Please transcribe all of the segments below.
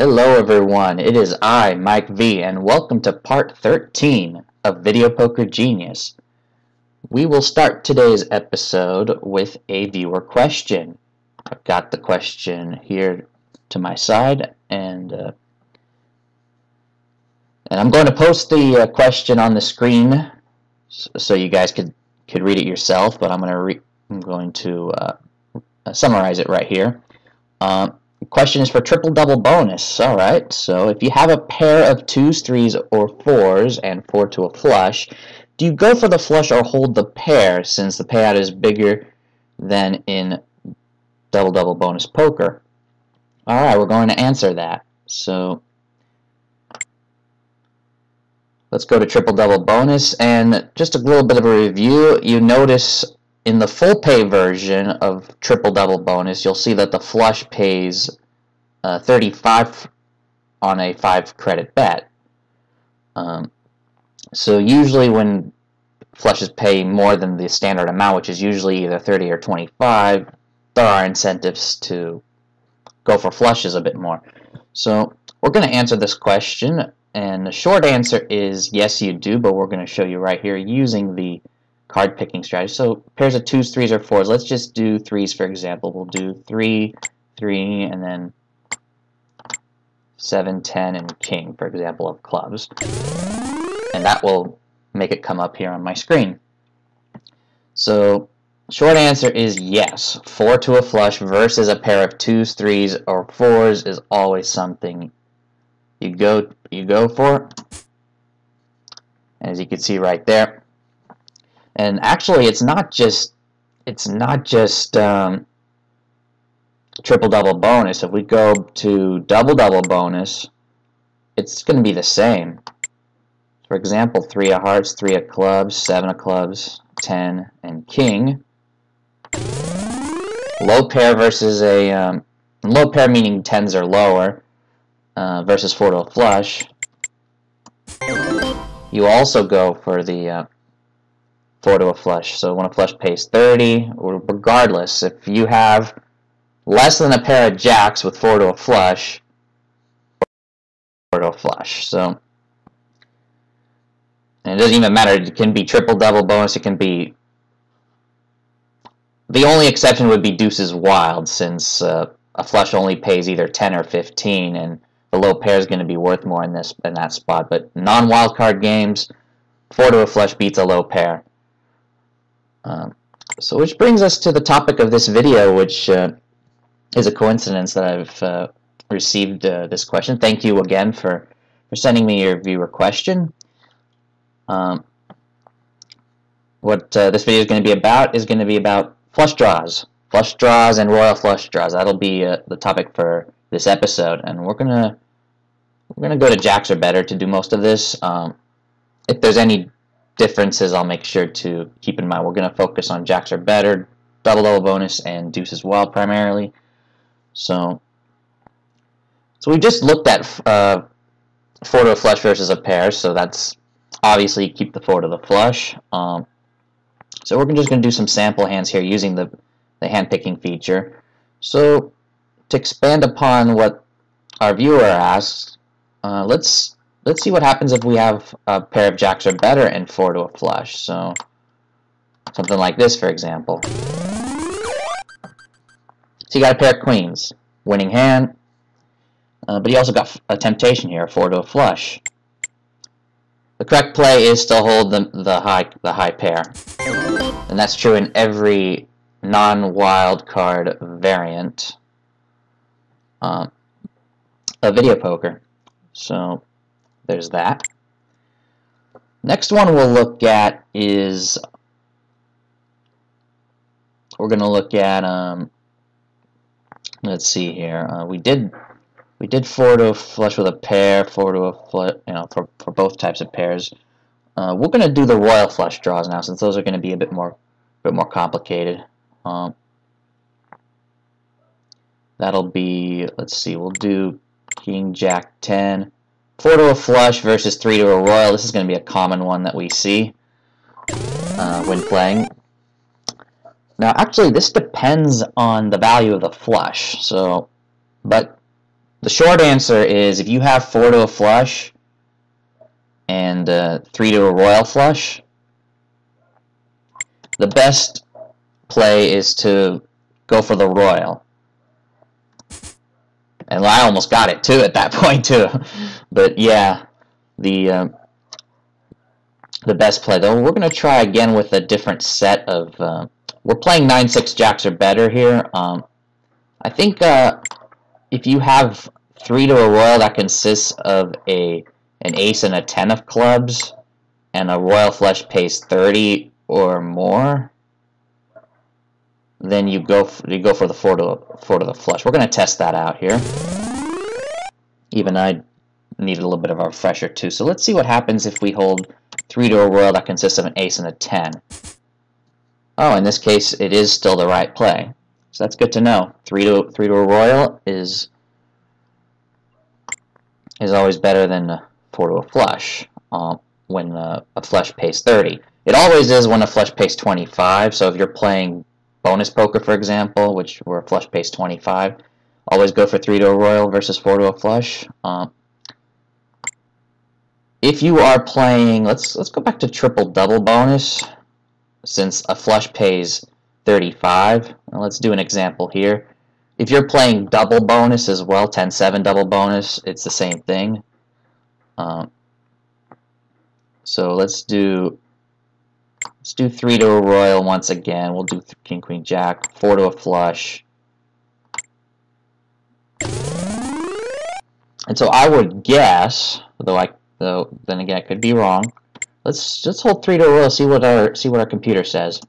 Hello everyone, it is I, Mike V, and welcome to part 13 of Video Poker Genius. We will start today's episode with a viewer question. I've got the question here to my side, and I'm going to post the question on the screen so you guys could read it yourself, but I'm going to summarize it right here. The question is for triple-double bonus. Alright, so if you have a pair of 2s, 3s, or 4s, and 4 to a flush, do you go for the flush or hold the pair since the payout is bigger than in double-double bonus poker? Alright, we're going to answer that. So let's go to triple-double bonus, and just a little bit of a review. You notice in the full pay version of triple-double bonus, you'll see that the flush pays 35 on a 5 credit bet. So usually when flushes pay more than the standard amount, which is usually either 30 or 25, there are incentives to go for flushes a bit more. So we're going to answer this question, and the short answer is yes, you do, but we're going to show you right here using the card picking strategy. So pairs of 2s, 3s, or 4s. Let's just do 3s for example. We'll do 3, 3, and then 7, 10, and king, for example, of clubs. And that will make it come up here on my screen. So short answer is yes. 4 to a flush versus a pair of 2s, 3s, or 4s is always something you go for. As you can see right there. And actually, it's not just triple-double bonus. If we go to double-double bonus, it's going to be the same. For example, 3 of hearts, 3 of clubs, 7 of clubs, 10, and king. Low pair versus a low pair meaning 10s or lower versus 4 to a flush. You also go for the 4 to a flush. So when a flush pays 30, regardless, if you have less than a pair of jacks with 4 to a flush, 4 to a flush. So, and it doesn't even matter. It can be triple-double bonus. It can be. The only exception would be deuces wild, since a flush only pays either 10 or 15, and the low pair is going to be worth more in that spot. But non-wild card games, 4 to a flush beats a low pair. So which brings us to the topic of this video, which is a coincidence that I've received this question. Thank you again for sending me your viewer question. What this video is going to be about flush draws and royal flush draws. That'll be the topic for this episode, and we're gonna go to jacks or better to do most of this. If there's any differences, I'll make sure to keep in mind. We're going to focus on jacks or better, double-double bonus, and deuces wild primarily. So we just looked at 4 to a flush versus a pair, so that's obviously keep the 4 to the flush. So we're just going to do some sample hands here using the hand picking feature. So to expand upon what our viewer asked, let's see what happens if we have a pair of jacks or better and 4 to a flush. So something like this, for example. So you got a pair of queens, winning hand, but you also got a temptation here, 4 to a flush. The correct play is to hold the high pair, and that's true in every non-wild card variant of video poker. So there's that. Next one we'll look at is we're going to look at let's see here. We did 4 to a flush with a pair, 4 to a flush, for both types of pairs. We're going to do the royal flush draws now, since those are going to be a bit more complicated. That'll be, let's see, we'll do king, jack, 10. 4 to a flush versus 3 to a royal. This is going to be a common one that we see when playing. Now, actually, this depends on the value of the flush. So, but The short answer is if you have 4 to a flush and 3 to a royal flush, the best play is to go for the royal. And I almost got it too at that point too. But yeah, the best play though. We're going to try again with a different set of. We're playing 9-6 jacks or better here. I think if you have 3 to a royal that consists of an ace and a 10 of clubs, and a royal flush pays 30 or more, then you go for the 4 to the flush. We're going to test that out here. Even I needed a little bit of a refresher too. So let's see what happens if we hold 3 to a royal that consists of an ace and a 10. Oh, in this case, it is still the right play. So that's good to know. 3 to a royal is always better than 4 to a flush when a flush pays 30. It always is when a flush pays 25. So if you're playing bonus poker, for example, where a flush pays 25, always go for 3 to a royal versus 4 to a flush. If you are playing, let's go back to triple-double bonus, since a flush pays 35. Now let's do an example here. If you're playing double bonus as well, 10-7 double bonus, it's the same thing. So let's do 3 to a royal once again. We'll do king, queen, jack, 4 to a flush. And so I would guess, though then again I could be wrong. Let's hold 3 to a royal. See what our computer says.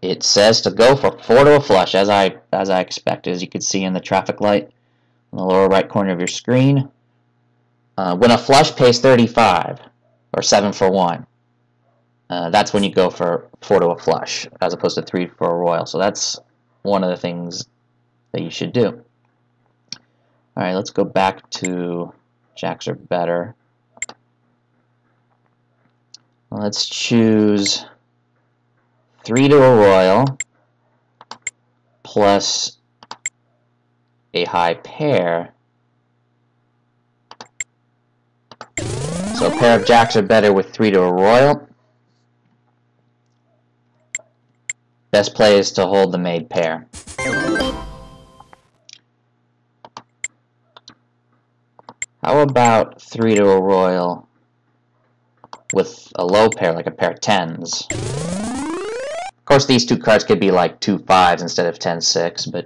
It says to go for 4 to a flush, as I expected, as you can see in the traffic light in the lower right corner of your screen. When a flush pays 35 or 7 for 1. That's when you go for 4 to a flush, as opposed to 3 for a royal. So that's one of the things that you should do. Alright, let's go back to jacks are better. Let's choose 3 to a royal plus a high pair. So a pair of jacks are better with 3 to a royal. Best play is to hold the made pair. How about 3 to a royal with a low pair, like a pair of 10s? Of course, these two cards could be like 2 5s instead of 10-6, but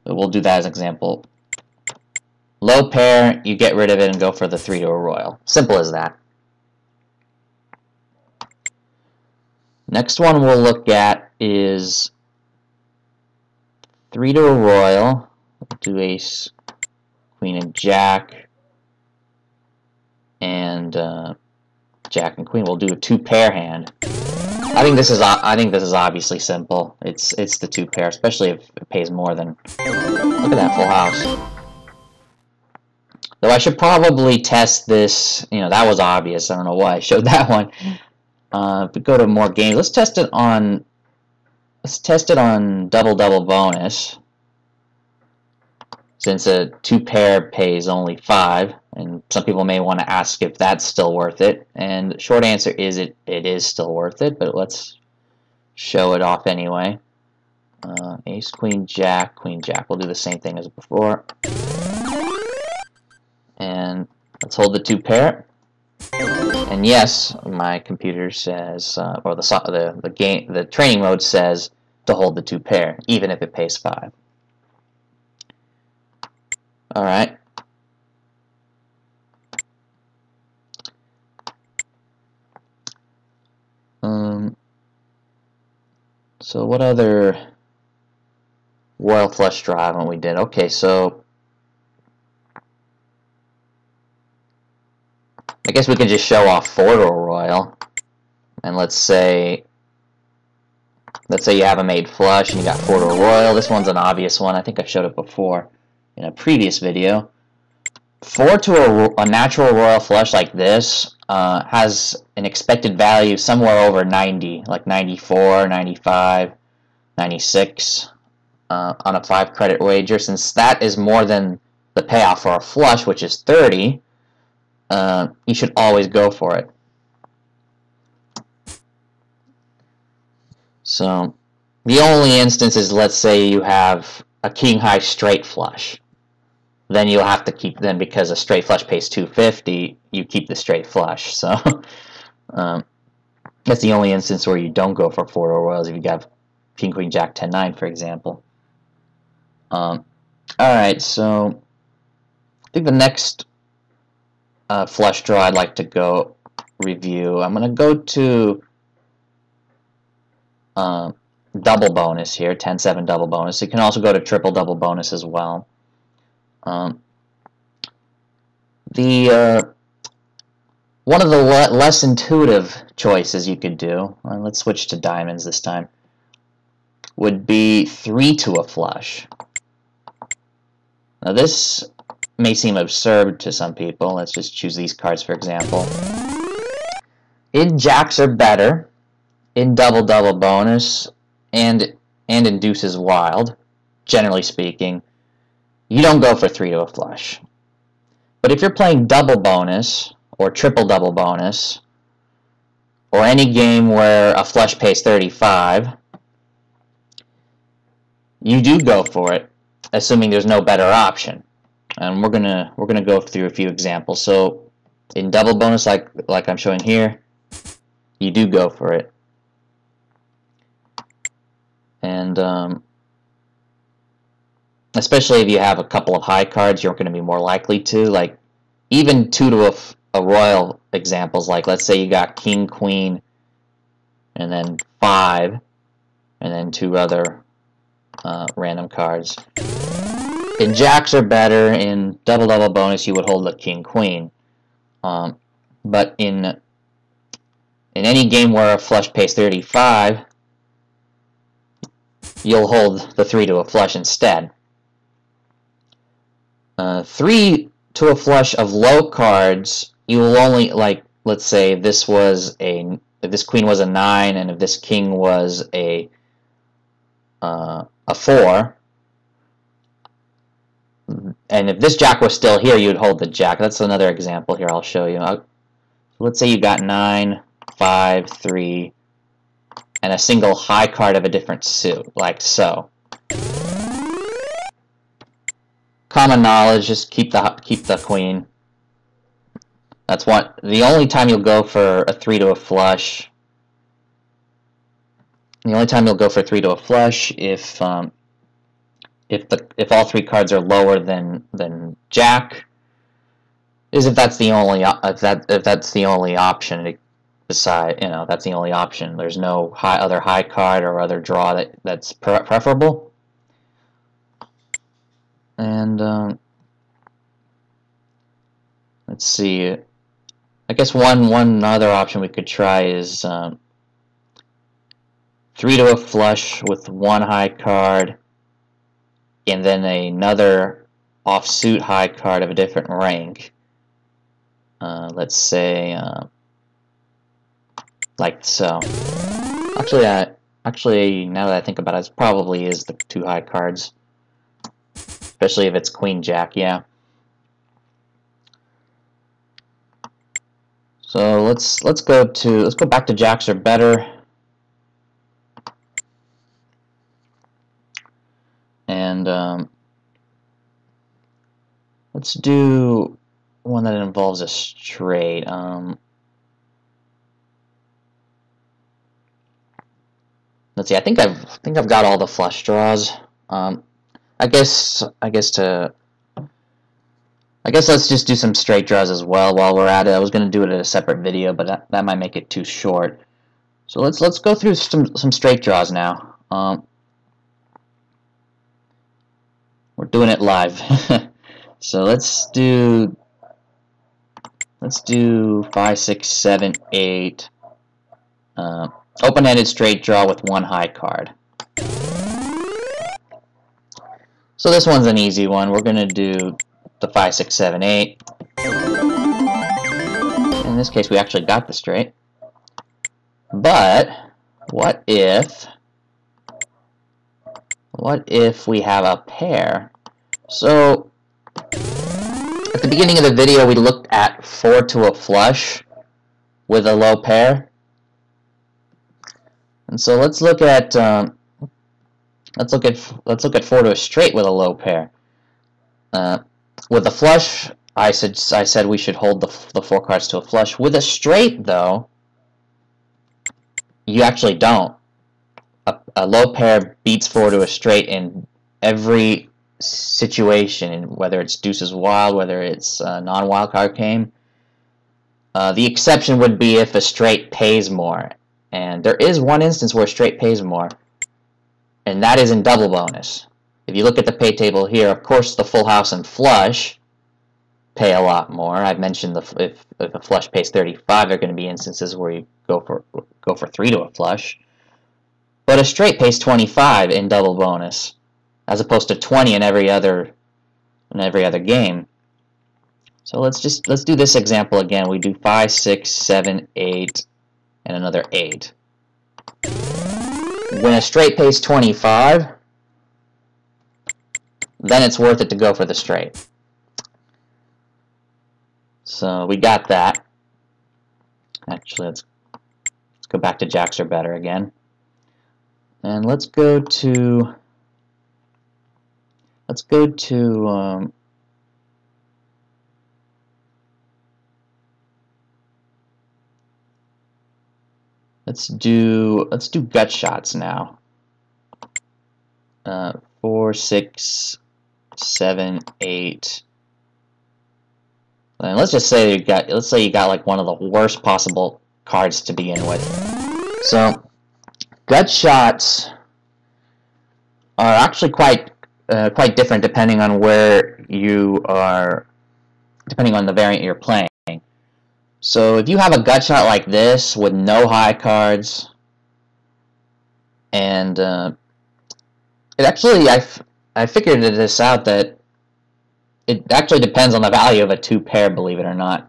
we'll do that as an example. Low pair, you get rid of it and go for the 3 to a royal. Simple as that. Next one we'll look at is 3 to a royal. We'll do ace, queen, and jack, and jack and queen. We'll do a 2-pair hand. I think this is obviously simple. It's the 2-pair, especially if it pays more than. Look at that full house. Though I should probably test this. You know, that was obvious. I don't know why I showed that one. If we go to more games, let's test it on double bonus. Since a 2-pair pays only 5, and some people may want to ask if that's still worth it. And the short answer is it is still worth it, but let's show it off anyway. Ace, queen, jack, queen, jack. We'll do the same thing as before. And let's hold the 2-pair. And yes, my computer says, or the training mode says to hold the 2-pair, even if it pays 5. All right. So what other royal flush draw haven't we did? Okay, so I guess we could just show off 4 to a royal, and let's say you have a made flush and you got 4 to a royal. This one's an obvious one. I think I showed it before in a previous video. 4 to a natural royal flush like this has an expected value somewhere over 90, like 94, 95, 96 on a 5 credit wager. Since that is more than the payoff for a flush, which is 30, you should always go for it. So the only instance is, let's say you have a king high straight flush. Then you'll have to keep, then because a straight flush pays 250, you keep the straight flush. So that's the only instance where you don't go for 4 royals if you have king, queen, jack, 10, 9, for example. Alright, so I think the next flush draw I'd like to go review, I'm going to go to double bonus here, 10-7 double bonus. You can also go to triple double bonus as well. One of the less intuitive choices you could do, let's switch to diamonds this time, would be 3 to a flush. Now this may seem absurd to some people. Let's just choose these cards for example. In jacks are better, in double double bonus, and in deuces wild, generally speaking, you don't go for 3 to a flush. But if you're playing double bonus, or triple double bonus, or any game where a flush pays 35, you do go for it, assuming there's no better option. And we're gonna go through a few examples. So in double bonus, like I'm showing here, you do go for it. And especially if you have a couple of high cards, you're going to be more likely to. Like even 2 to a royal examples, like let's say you got king, queen, and then 5, and then 2 other random cards. In jacks are better. In double double bonus, you would hold the king, queen. But in any game where a flush pays 35, you'll hold the 3 to a flush instead. 3 to a flush of low cards, you will only, like, let's say if this queen was a 9 and if this king was a 4, and if this jack was still here, you'd hold the jack. That's another example here I'll show you. Let's say you got 9, 5, 3, and a single high card of a different suit, like so. Common knowledge, just keep the queen. That's the only time you'll go for a 3 to a flush. The only time you'll go for 3 to a flush if all 3 cards are lower than jack, is if that's the only option. Beside, that's the only option. There's no other high card or other draw that's preferable. And let's see. I guess one other option we could try is 3 to a flush with 1 high card, and then another offsuit high card of a different rank. Let's say like so. Actually, now that I think about it, it probably is the 2 high cards, especially if it's queen jack. Yeah. So let's go back to jacks are better, and let's do one that involves a straight. Let's see. I think I've got all the flush draws. I guess let's just do some straight draws as well while we're at it. I was going to do it in a separate video, but that might make it too short. So let's go through some straight draws now. We're doing it live. So let's do 5, 6, 7, 8. Open-ended straight draw with 1 high card. So this one's an easy one. We're going to do the 5, 6, 7, 8. In this case, we actually got the straight. But what if we have a pair? So At the beginning of the video, we looked at 4 to a flush with a low pair, and so let's look at 4 to a straight with a low pair. With a flush, I said we should hold the 4 cards to a flush. With a straight, though, you actually don't. A low pair beats 4 to a straight in every situation, whether it's deuces wild, whether it's non-wild card game. The exception would be if a straight pays more, and there is one instance where straight pays more, and that is in double bonus. If you look at the pay table here, of course the full house and flush pay a lot more. I've mentioned if a flush pays 35, there are going to be instances where you go for 3 to a flush. But a straight pays 25 in double bonus, as opposed to 20 in every other game. So let's do this example again. We do 5, 6, 7, 8, and another 8. When a straight pays 25, then it's worth it to go for the straight. So we got that. Actually, let's go back to jacks are better again. And let's go to let's do gut shots now. 4, 6, 7, 8. And let's just say you got like one of the worst possible cards to begin with. So gut shots are actually quite different depending on where you are, depending on the variant you're playing. So if you have a gut shot like this with no high cards, and it actually I figured this out that it actually depends on the value of a 2 pair, believe it or not,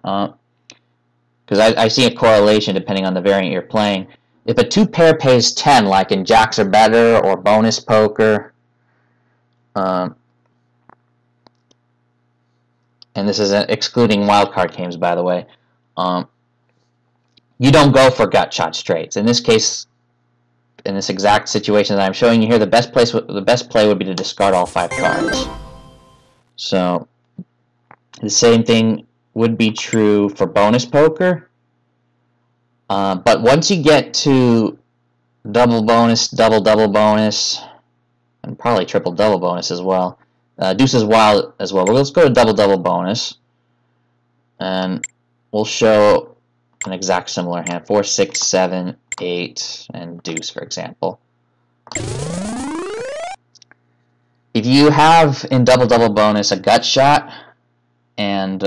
because I see a correlation depending on the variant you're playing. If a 2 pair pays 10, like in jacks are better or bonus poker, and this is excluding wildcard games, by the way, you don't go for gut shot straights. In this case, in this exact situation that I'm showing you here, the best play would be to discard all 5 cards. So the same thing would be true for bonus poker. But once you get to double bonus, double bonus, and probably triple double bonus as well, deuces wild as well. Well, let's go to double bonus, and we'll show an exact similar hand: 4, 6, 7, 8, and deuce, for example. If you have in double bonus a gut shot, and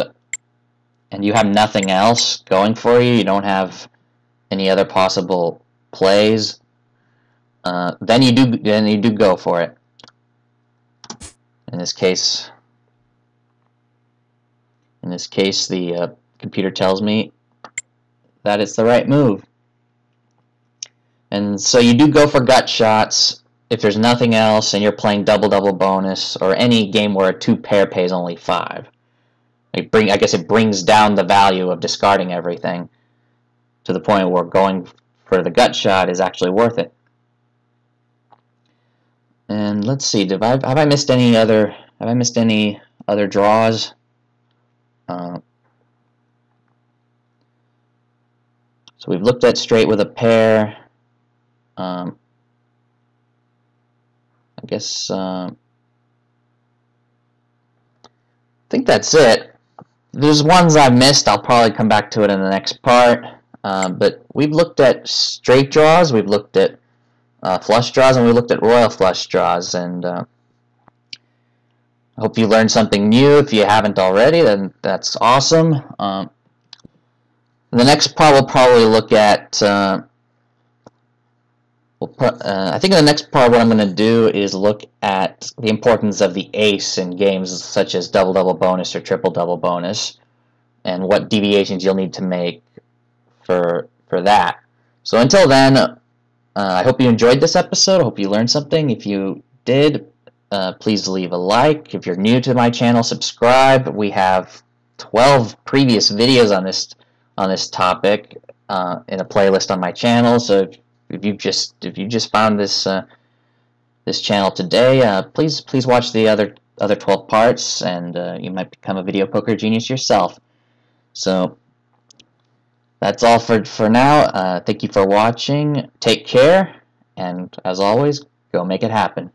you have nothing else going for you, you don't have any other possible plays, then you do go for it. In this case, the computer tells me that it's the right move, and so you do go for gut shots if there's nothing else and you're playing double bonus, or any game where a 2 pair pays only 5. I guess it brings down the value of discarding everything to the point where going for the gut shot is actually worth it. And let's see, have I missed any other draws? So we've looked at straight with a pair. I guess I think that's it. There's ones I've missed. I'll probably come back to it in the next part. But we've looked at straight draws, we've looked at flush draws, and we looked at royal flush draws. And I hope you learned something new. If you haven't already, then that's awesome. The next part we'll probably look at. I think in the next part what I'm going to do is look at the importance of the ace in games such as double bonus or triple double bonus, and what deviations you'll need to make for that. So until then, I hope you enjoyed this episode. I hope you learned something. If you did, please leave a like. If you're new to my channel, subscribe. We have 12 previous videos on this topic in a playlist on my channel. So if you just found this this channel today, please watch the other 12 parts, and you might become a video poker genius yourself. So that's all for now. Thank you for watching. Take care, and as always, go make it happen.